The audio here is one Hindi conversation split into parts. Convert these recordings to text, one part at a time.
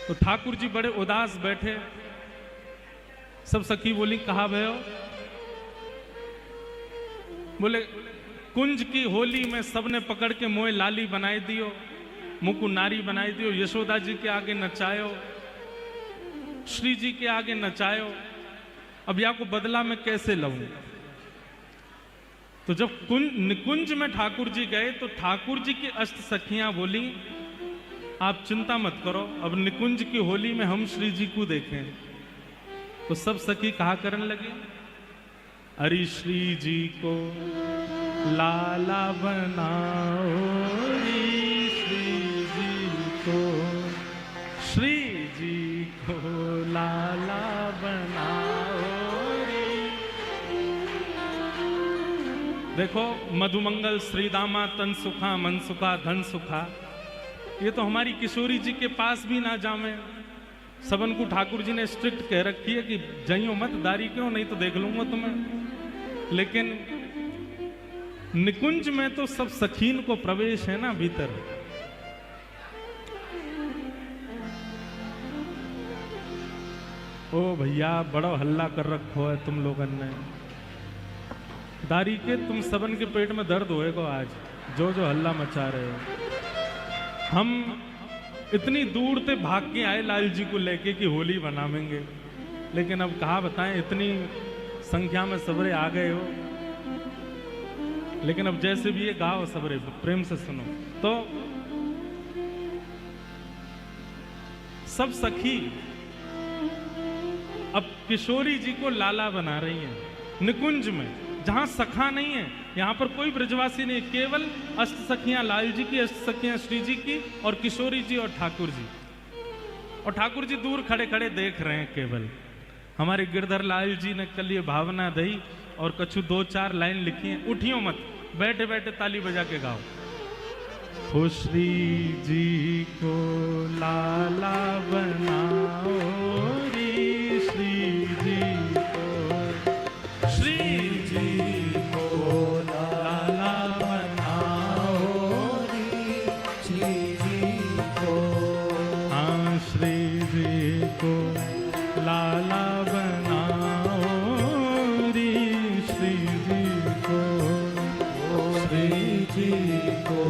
तो ठाकुर जी बड़े उदास बैठे। सब सखी बोली कहा भयो? बोले कुंज की होली में सबने पकड़ के मोए लाली बनाई दियो, मुकु नारी बनाई दियो, यशोदा जी के आगे नचायो, श्री जी के आगे नचायो, अब या को बदला में कैसे लऊं? तो जब निकुंज में ठाकुर जी गए तो ठाकुर जी की अष्ट सखियां बोली आप चिंता मत करो, अब निकुंज की होली में हम श्री जी को देखें। तो सब सखी कहा करने लगे, अरे श्री जी को लाला बनाओ, श्री जी को, श्री जी को लाला बनाओ। देखो मधुमंगल श्रीदामा तन सुखा मन सुखा धन सुखा, ये तो हमारी किशोरी जी के पास भी ना जामे। सबन को ठाकुर जी ने स्ट्रिक्ट कह रखी है कि जाइयो मत, दारी क्यों, नहीं तो देख लूंगा तुम्हें। लेकिन निकुंज में तो सब सखीन को प्रवेश है ना भीतर। ओ भैया बड़ा हल्ला कर रखो है तुम लोगन ने, दारी के तुम सबन के पेट में दर्द होएगा आज, जो जो हल्ला मचा रहे हो। हम इतनी दूर से भाग के आए लाल जी को लेके कि होली बनावेंगे, लेकिन अब कहा बताएं, इतनी संख्या में सबरे आ गए हो। लेकिन अब जैसे भी ये गाओ सबरे प्रेम से सुनो। तो सब सखी अब किशोरी जी को लाला बना रही हैं निकुंज में, जहां सखा नहीं है, यहां पर कोई ब्रजवासी नहीं, केवल अष्ट सखियां लाल जी की, अष्ट सखियां श्री जी की, और किशोरी जी और ठाकुर जी। और ठाकुर जी दूर खड़े खड़े देख रहे हैं केवल। हमारे गिरधर लाल जी ने कल ये भावना दी और कछु 2-4 लाइन लिखी है, उठियो मत, बैठे बैठे ताली बजा के गाओ। हो श्री जी को लाला बनाओ रे, श्री जी को, श्री जी को लाला बनाओ रे, श्री जी को, हाँ श्री जी को लाला बनाओ रे, श्री जी को, श्री जी को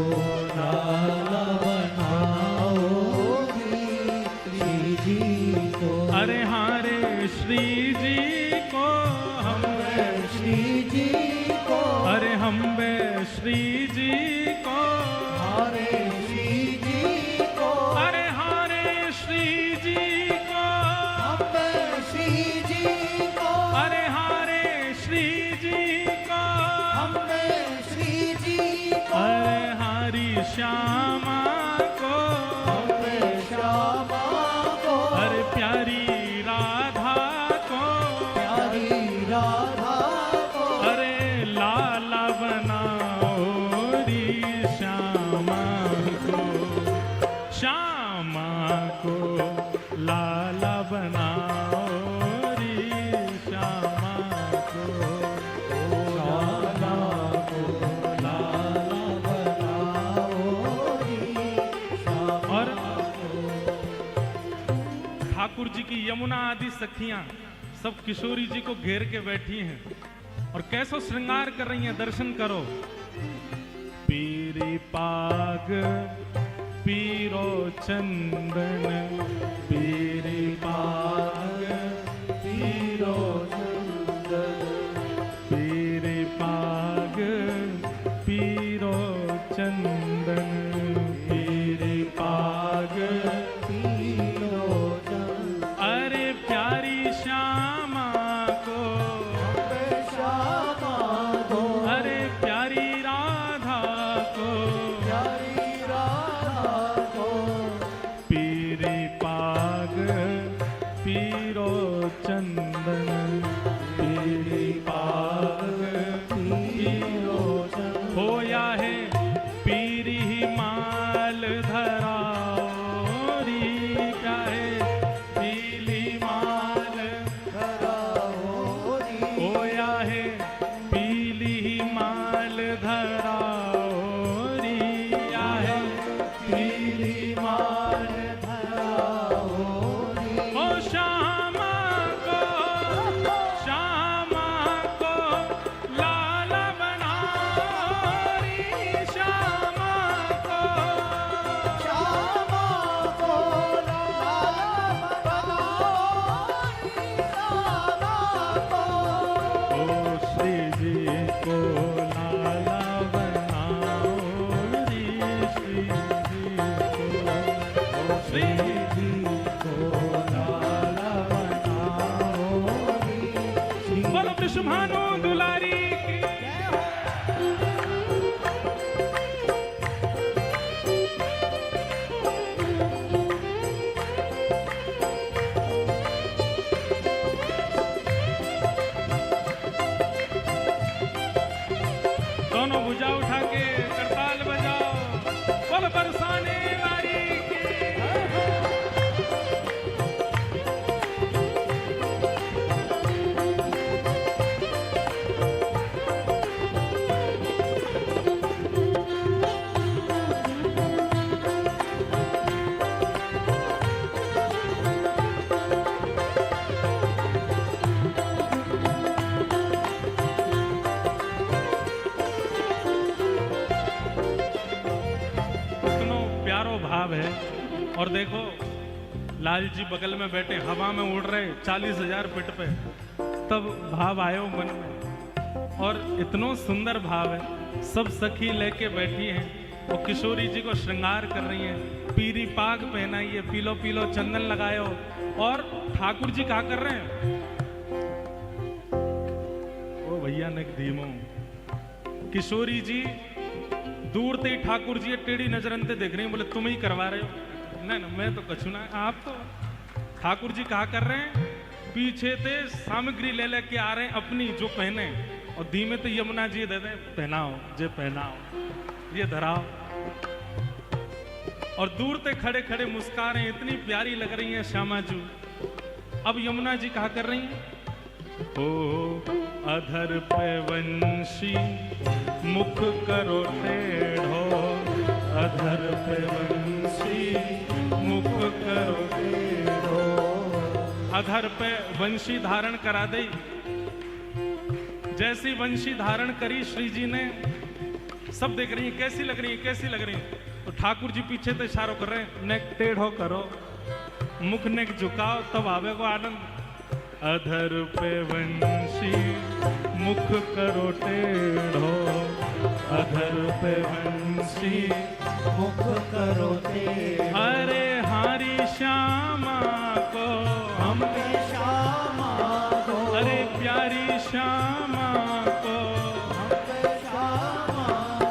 लाला बनाओ रे, श्री जी को। अरे हाँ रे श्री जी को, हम श्री जी को, अरे हम बे श्री जी को, हरे श्री जी को, अरे हरे श्री जी को, हम बे श्री जी को, अरे हरे श्री जी को, हम बे श्री जी को, अरे हरी श्यामा को, हम बे श्यामा को, अरे प्यारी राधा को, प्यारी राधा को, अरे लाला बनाओ री श्यामा को, श्यामा को लाला बनाओ री श्यामा को, श्यामा को लाला बनाओ री श्यामा। और ठाकुर जी की यमुना आदि सखियां सब किशोरी जी को घेर के बैठी हैं और कैसो श्रृंगार कर रही हैं, दर्शन करो। पीरी पाग पीरो चंदन, पीरी पाग पीरो चंदन, पीरी पाग पीरो चंदन, पीरी पाग पीरो चंदन, अरे प्यारी श्यामा को, श्यामा को, अरे प्यारी राधा को, प्यारी राधा को, पीरी पाग पीरो चंदन, पीरी पाग पीरो चंदन, होया है पीरी माल धराओ श्री बोलो वृषभानु दुलारी की। दोनों भुजा उठा के करताल बजाओ, बोल बरसाने वाली की। भाव है। और देखो लाल जी बगल में बैठे हवा में उड़ रहे 40,000 फीट पे, तब भाव आयो मन में। और इतना सुंदर भाव है। सब सखी लेके बैठी हैं और किशोरी जी को श्रृंगार कर रही हैं, पीरी पाग पहनाइए, पीलो पीलो चंदन लगायो। और ठाकुर जी क्या कर रहे हैं? ओ भैया ने धीमो। किशोरी जी दूर से ही ठाकुर जी टेढ़ी नजरन से देख रही हैं, बोले तुम ही करवा रहे हो। नहीं ना, मैं तो कछु ना, आप तो। ठाकुर जी कहा कर रहे हैं, पीछे से सामग्री ले लेके आ रहे हैं अपनी जो पहने, और धीमे से यमुना जी दे दें, पहनाओ जे पहनाओ, ये धराओ। और दूर से खड़े खड़े मुस्का रहे हैं, इतनी प्यारी लग रही है श्यामा जी। अब यमुना जी कहा कर रही हैं, ओ अधर पे वंशी मुख करो टेढ़ो, अधर पे वंशी मुख करो टेढ़ो। अधर पे वंशी धारण करा दे। जैसी वंशी धारण करी श्री जी ने, सब देख रही है कैसी लग रही है, कैसी लग रही है। तो ठाकुर जी पीछे से इशारा कर रहे हैं, नेक टेढ़ो करो, मुख नेक झुकाओ, तब आवे को आनंद। अधर पे वंशी मुख करो टेढ़ो, अधर पे वंशी मुख करो टेढ़ो। अरे हारी श्यामा को हमने श्यामा को, अरे प्यारी श्यामा को हमने श्यामा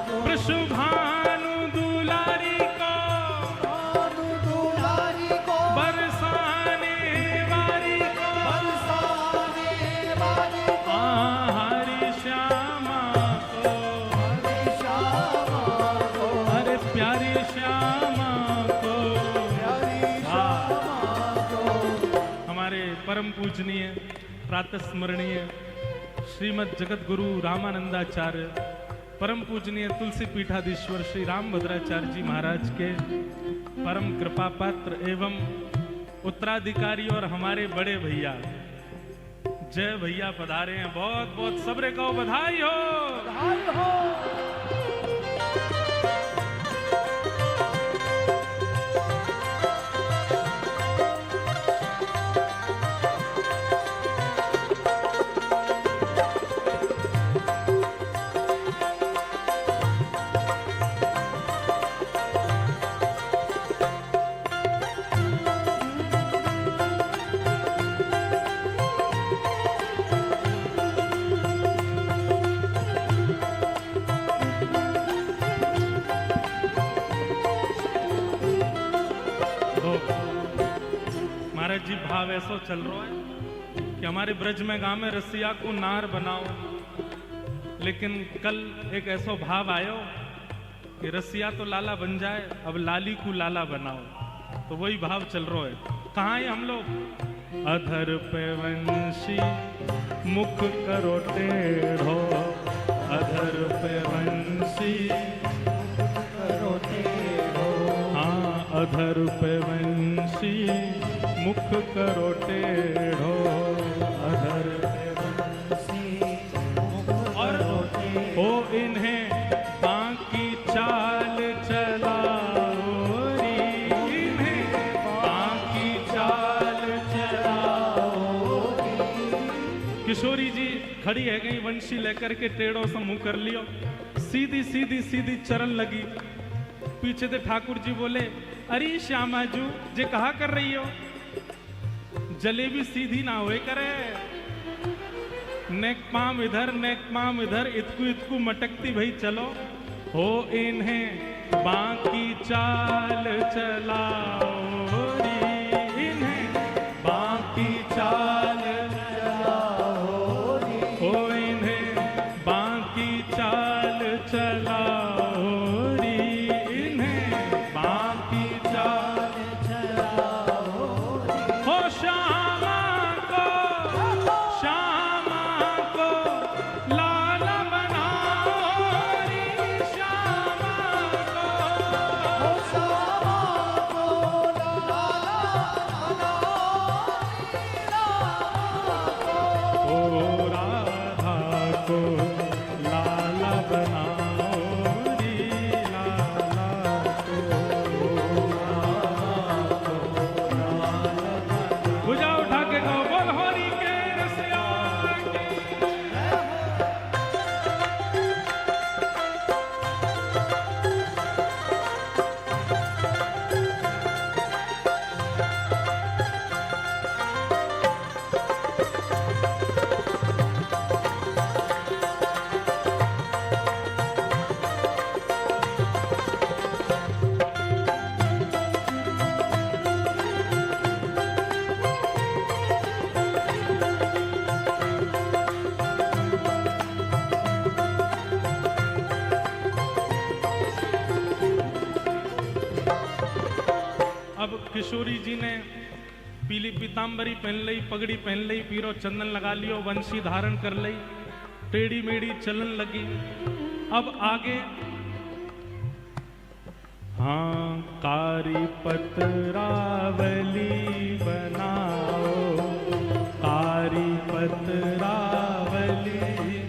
को। वृषभानु दुलारी को, भानु दुलारी को, बरसाने वाली को, बरसाने वाली को। हरी श्यामा को, हरी श्यामा को, अरे प्यारी श्यामा को, प्यारी श्यामा को। हमारे परम पूजनीय प्रातः स्मरणीय श्रीमद जगत गुरु रामानंदाचार्य, परम पूजनीय तुलसी पीठाधीश्वर श्री रामभद्राचार्य जी महाराज के परम कृपा पात्र एवं उत्तराधिकारी और हमारे बड़े भैया जय भैया पधारे हैं। बहुत बहुत सबरे को बधाई हो, बधाई हो। महाराज जी भाव ऐसा चल रहा है कि हमारे ब्रज में गांव में रसिया को नार बनाओ, लेकिन कल एक ऐसा भाव आयो कि रसिया तो लाला बन जाए, अब लाली को लाला बनाओ। तो वही भाव चल रहा है। कहाँ है हम लोग? अधर पे वंशी मुख करो टेढ़ो, अधर पे वंशी मुख करो टेढ़ो। हाँ, अधर पे वंशी मुख करो टेढ़ो, अधर पे वंशी मुख करो टेढ़ो। ओ इन्हें बाकी चाल चलाओ रे, इन्हें बाकी चाल चलाओ रे। किशोरी जी खड़ी है गई, वंशी लेकर के टेढ़ो सा मुंह कर लियो, सीधी सीधी सीधी चरण लगी। पीछे से ठाकुर जी बोले, अरे श्यामाजू जे कहा कर रही हो, जलेबी सीधी ना होए करे, नेक पाम इधर इतकू इतकू मटकती भाई चलो। हो इन्हें बाकी चाल चलाओ री, इन्हें बाकी चाल चलाओ री, हो इन्हें बाकी चाल चलाओ री, इन्हें बाकी चाल चलाओ री। हो श्यामा को लाला बनाओ री, श्यामा को ओ राधा को लाला बनाओ री, लाला को भुजा उठा के गाओ, बोल होरी के रसिया की। अब किशोरी जी ने पीली पीतांबरी पहन लई, पगड़ी पहन लई, पीरो चंदन लगा लियो, वंशी धारण कर लई, टेढ़ी मेढ़ी चलन लगी। अब आगे हाँ कारी पतरावली बनाओ, कारी पतरावली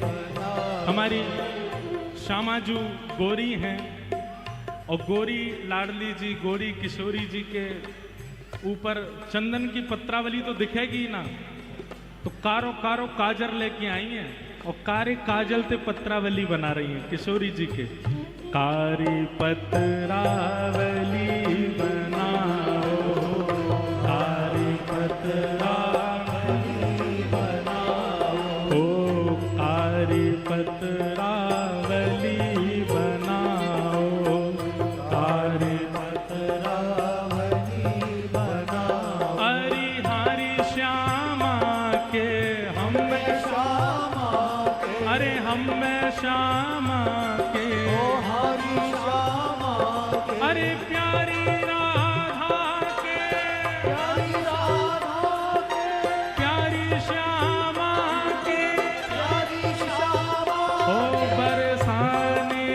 बनाओ। हमारी श्यामाजू गोरी हैं और गोरी लाडली जी, गोरी किशोरी जी के ऊपर चंदन की पत्रावली तो दिखेगी ना, तो कारो कारो काजर लेके आई हैं और कारे काजल ते पत्रावली बना रही हैं किशोरी जी के। कारी पत्रावली बनाओ, कारी पत्रावली बनाओ, ओ कारी पत्रावली बनाओ, कारी पत्रावली बनाओ। हरि हरि श्यामा के हम श्यामा के, अरे हम श्यामा के, ओ हरि श्यामा के, अरे प्यारी राधा के, प्यारी राधा के, प्यारी श्यामा के, प्यारी श्यामा, ओ बरसाने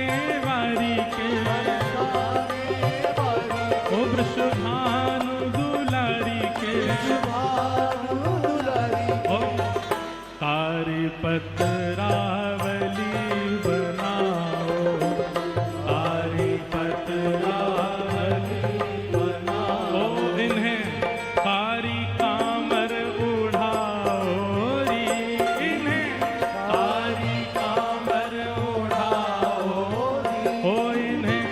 वाली के, बरसाने वाली, ओ वृषभानु दुलारी के, वृषभानु दुलारी, ओ कारी पत्रावली बनाओ, कारी पत्रावली बनाओ। ओ इन्हें कारी कामर उड़ाओ री, इन्हें कारी कामर उड़ाओ री, ओ इन्हें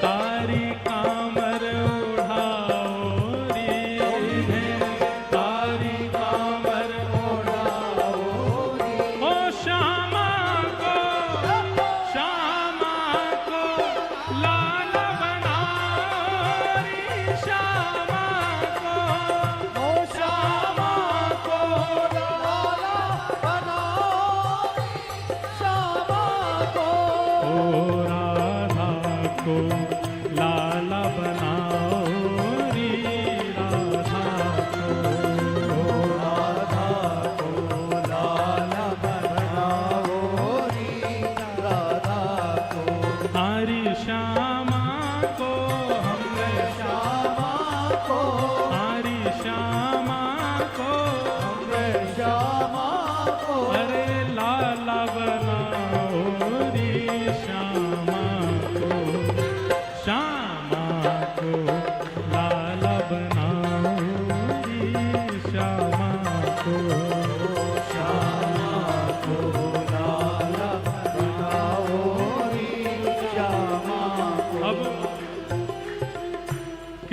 कारी कामर उड़ाओ री, इन्हें कारी कामर उड़ाओ री। ओ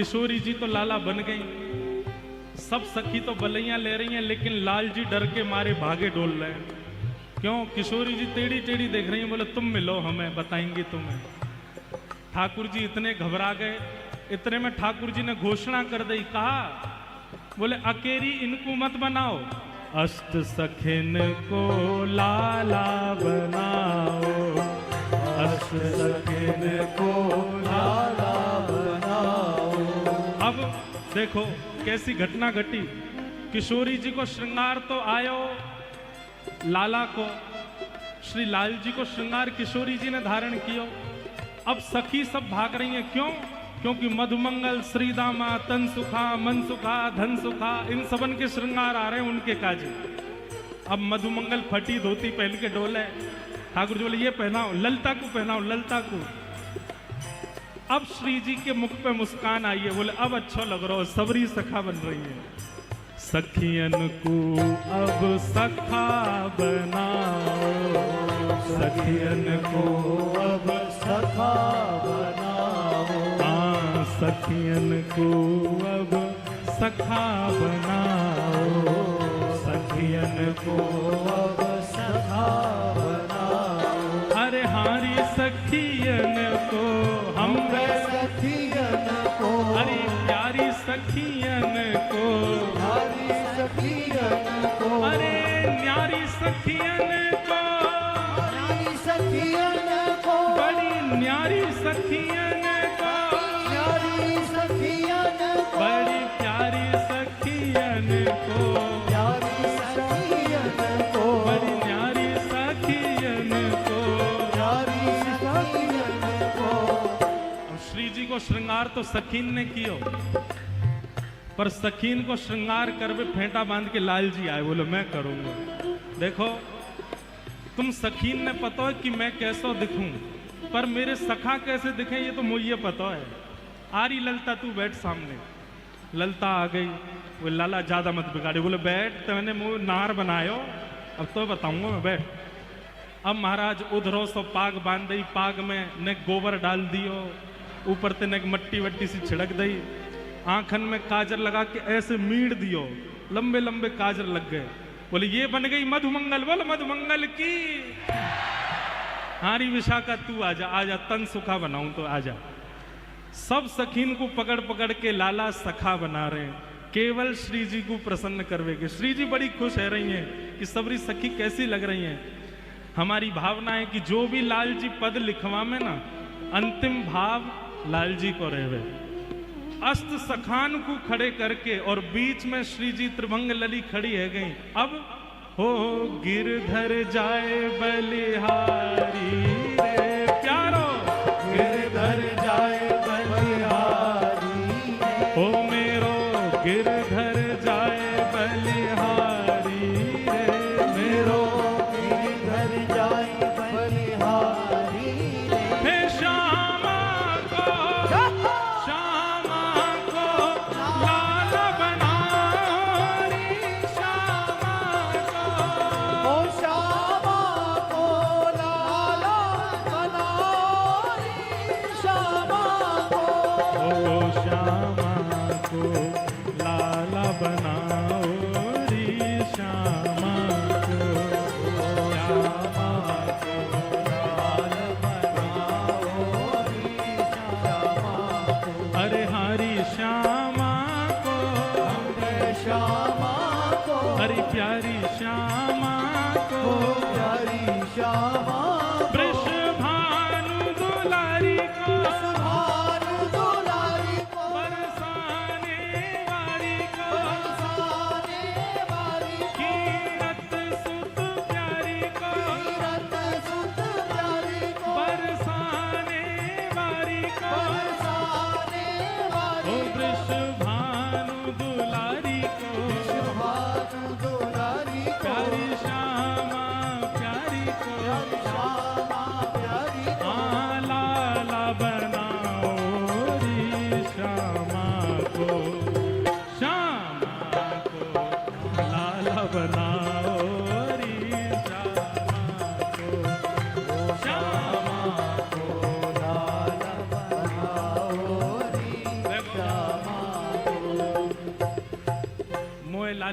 किशोरी जी तो लाला बन गई, सब सखी तो बलैया ले रही हैं, लेकिन लाल जी डर के मारे भागे डोल रहे हैं। क्यों? किशोरी जी टेढ़ी टेढ़ी देख रही हैं, बोले तुम मिलो हमें, बताएंगी तुम्हें। ठाकुर जी इतने घबरा गए, इतने में ठाकुर जी ने घोषणा कर दी, कहा बोले अकेरी इनको मत बनाओ, अष्ट सखिन को लाला बनाओ, अष्ट सखिन को लाला बनाओ। अब देखो कैसी घटना घटी। किशोरी जी को श्रृंगार तो आयो, लाला को, श्री लाल जी को श्रृंगार किशोरी जी ने धारण किया। अब सखी सब भाग रही हैं, क्यों? क्योंकि मधुमंगल, श्रीदामा, तन सुखा, मन सुखा, धन सुखा, इन सबन के श्रृंगार आ रहे हैं उनके काजे। अब मधुमंगल फटी धोती पहन के डोले, ठाकुर जी बोले ये पहनाओ, ललता को पहनाओ, ललता को। अब श्री जी के मुख पे मुस्कान आई है, बोले अब अच्छा लग रहा हो, सबरी सखा बन रही है। सखियन को अब सखा बनाओ, सखियन को अब सखा बनाओ, हाँ सखियन को अब सखा बनाओ, सखियन को अब सखा बनाओ। अरे हारी सखियन को हम सखियन को, अरे प्यारी सखियन को, अरे न्यारी सखियन को, न्यारी सखियन को, बड़ी न्यारी सखियन को, न्यारी सखियन को, बड़ी प्यारी सखियन को, न्यारी सखियन को, बड़ी न्यारी सखियन को, न्यारी सखियन को। श्री जी को श्रृंगार तो सखीन ने कियो, पर सखीन को श्रृंगार कर वे फेंटा बांध के लाल जी आए, बोले मैं करूंगा। देखो तुम सखीन ने पता है कि मैं कैसा दिखूं, पर मेरे सखा कैसे दिखे ये तो मुझे पता है। आरी ललता तू बैठ सामने। ललता आ गई, वो लाला ज्यादा मत बिगाड़े, बोले बैठ, मैंने मुंह नार बनायो, अब तो बताऊंगा मैं, बैठ। अब महाराज उधरो सो पाग बांध दी, पाग में ने गोबर डाल दियो, ऊपर ते ने मट्टी वट्टी सी छिड़क दी, आंखन में काजर लगा के ऐसे मीड़ दियो, लंबे लंबे काजर लग गए। बोले ये बन गई मधुमंगल, बोल मधुमंगल की। हारी विशाखा तू आजा, आजा तन सुखा बनाऊं तो आजा। सब सखीन को पकड़ पकड़ के लाला सखा बना रहे हैं, केवल श्री जी को प्रसन्न करवेगे। श्री जी बड़ी खुश है रही हैं कि सबरी सखी कैसी लग रही हैं। हमारी भावना है कि जो भी लाल जी पद लिखवा में ना, अंतिम भाव लाल जी को रहवे। अष्ट सखान को खड़े करके और बीच में श्री जी त्रिभंग लली खड़ी है गई। अब हो गिरधर जाए बलिहारी रे प्यारो, गिरधर जाए बलिहारी, ओ मेरो गिरधर जाए बलिहारी रे, मेरो गिरधर जाए बलिहारी रे। श्यामा को, श्यामा को लाला बनाओ रे, श्यामा को, ओ श्यामा को लाला बनाओ रे, श्यामा को, ओ श्यामा को लाला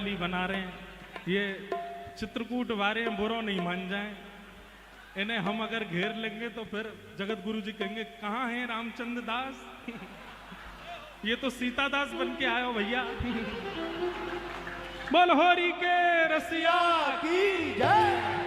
वाली बना रहे हैं, ये चित्रकूट वारे हैं, बुरा नहीं मान जाएं। इन्हें हम अगर घेर लेंगे तो फिर जगत गुरु जी कहेंगे कहाँ है रामचंद्र दास ये तो सीता दास बन के आयो भैया। बोल होरी के रसिया की जय।